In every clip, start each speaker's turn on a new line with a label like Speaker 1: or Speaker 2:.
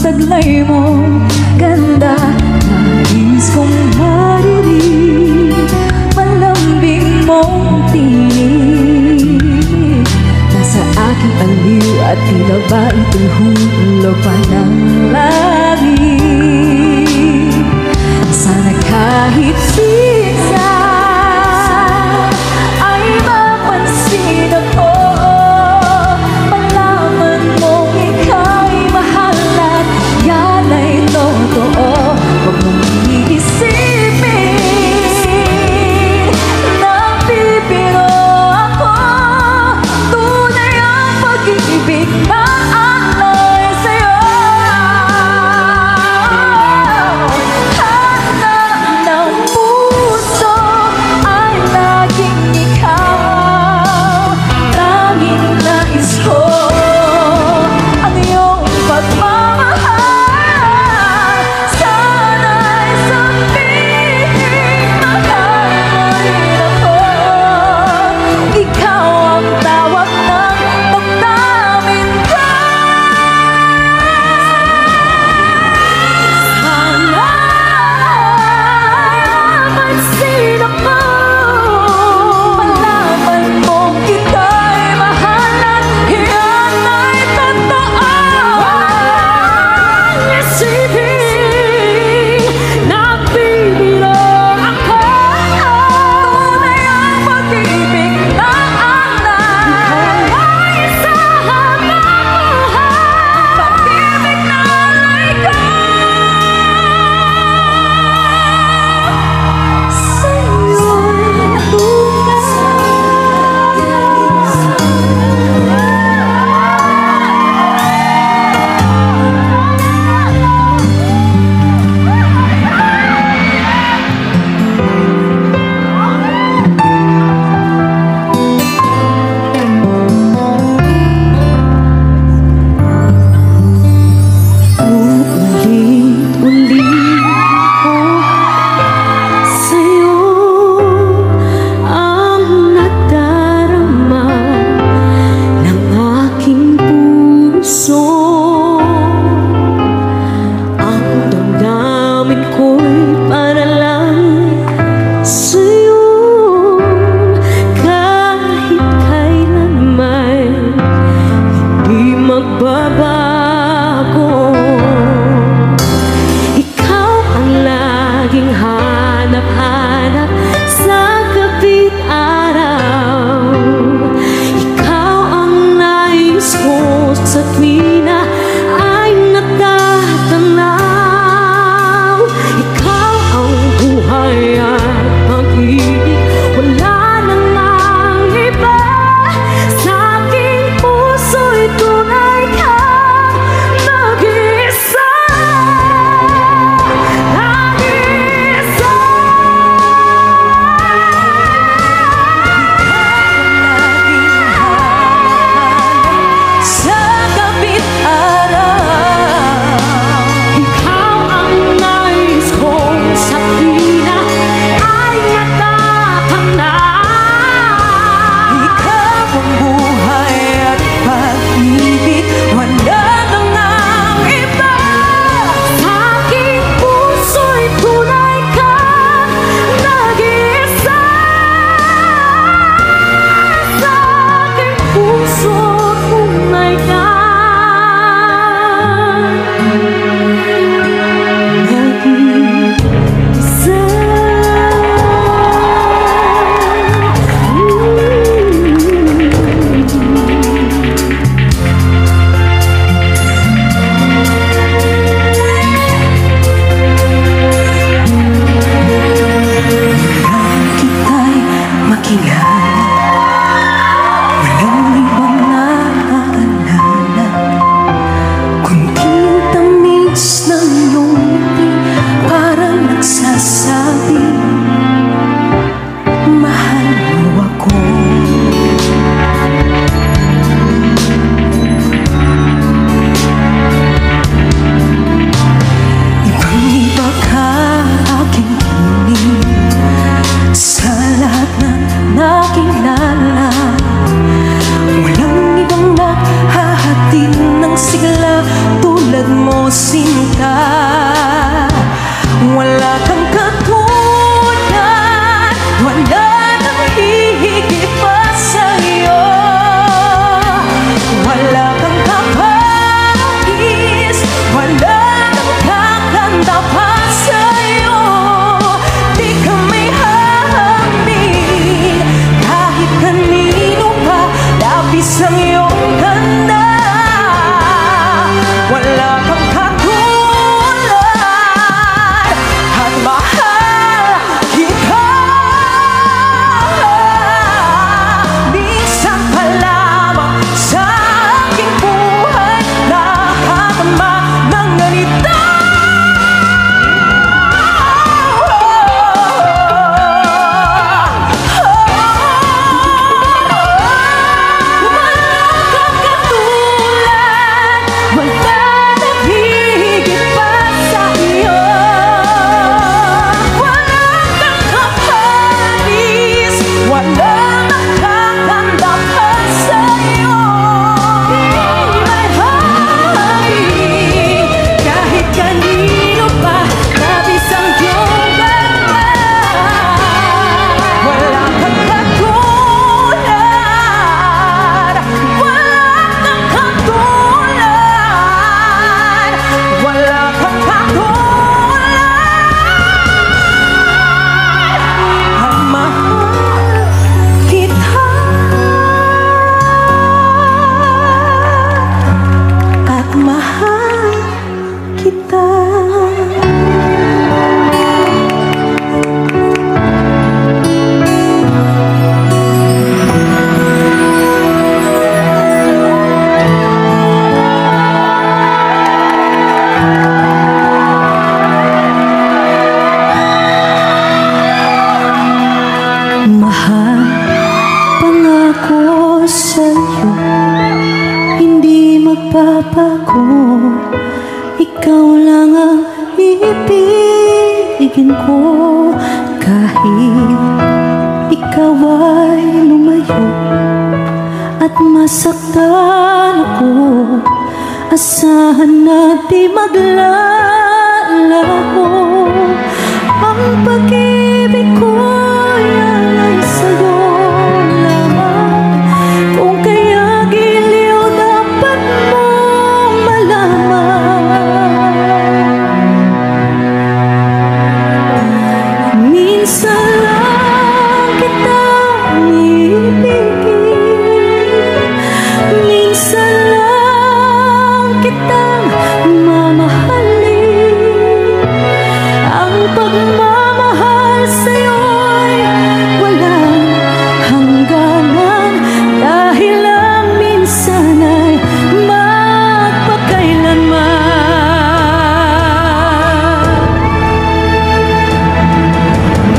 Speaker 1: taglay mong ganda. Nais kong marinig malambing mong tinig. Nasa aking aliw at tila ba ito'y hulog pa ng langit. Sana kahit minsan ay mapansin ako, malaman mong ika'y mahal at yan ay totoo. Huwag mong iisipin na bibiro ako. Tunay ang pag-ibig na alay sa'yo. Handa ng nais ang iyong ganda. Wala kang katulad at mahal kita. Minsan pa lamang sa aking buhay nakakatama ng ganito. Mahal, pangako sa'yo, hindi magbabago. Ikaw lang ang ibigin ko. Kahit ikaw ay lumayo at masaktan ako, asahan na di maglalaho. Ang pag-ibig ko ay sa'yo lamang. Kung kaya giliw dapat mong malaman. Minsan lang kitang ibigin, minsan lang kitang mamahalin. Ang pagmamahal sa'yo'y walang hangganan, dahil ang minsan ay magpakailanman.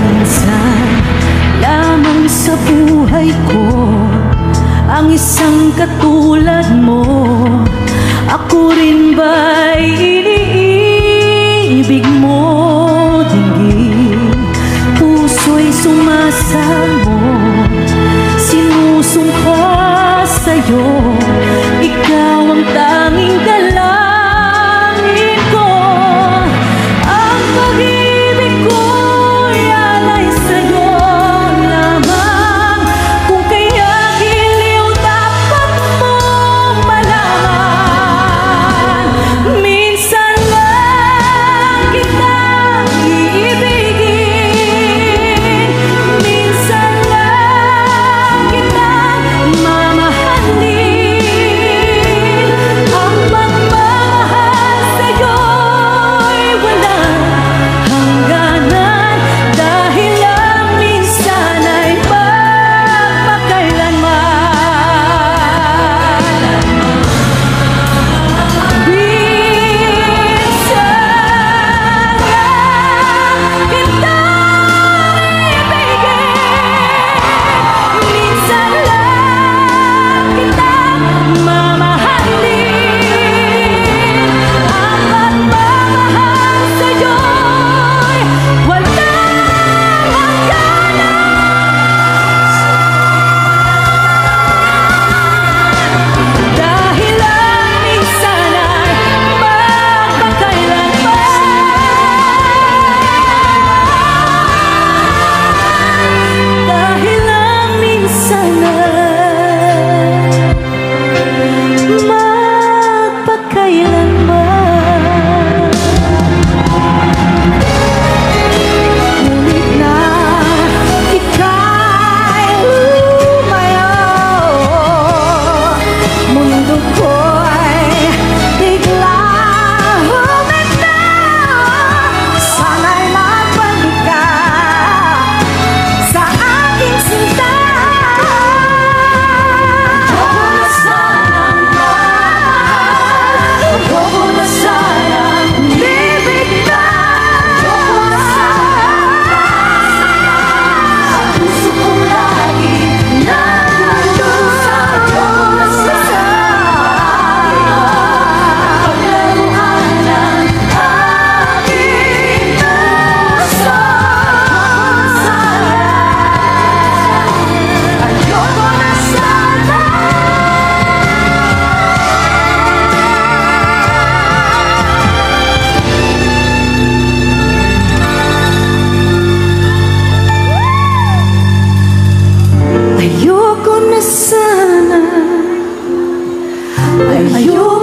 Speaker 1: Minsan lamang sa buhay ko ang isang katulad mo. Ako rin ba'y iniibig mo? Dinggin, puso'y sumasamo, sinusumpa sa'yo. Ikaw ang tanging dalangin ko. Ang pag-ibig ko'y alay sa'yo lamang. Kung kaya giliw dapat mong malaman. sa'yo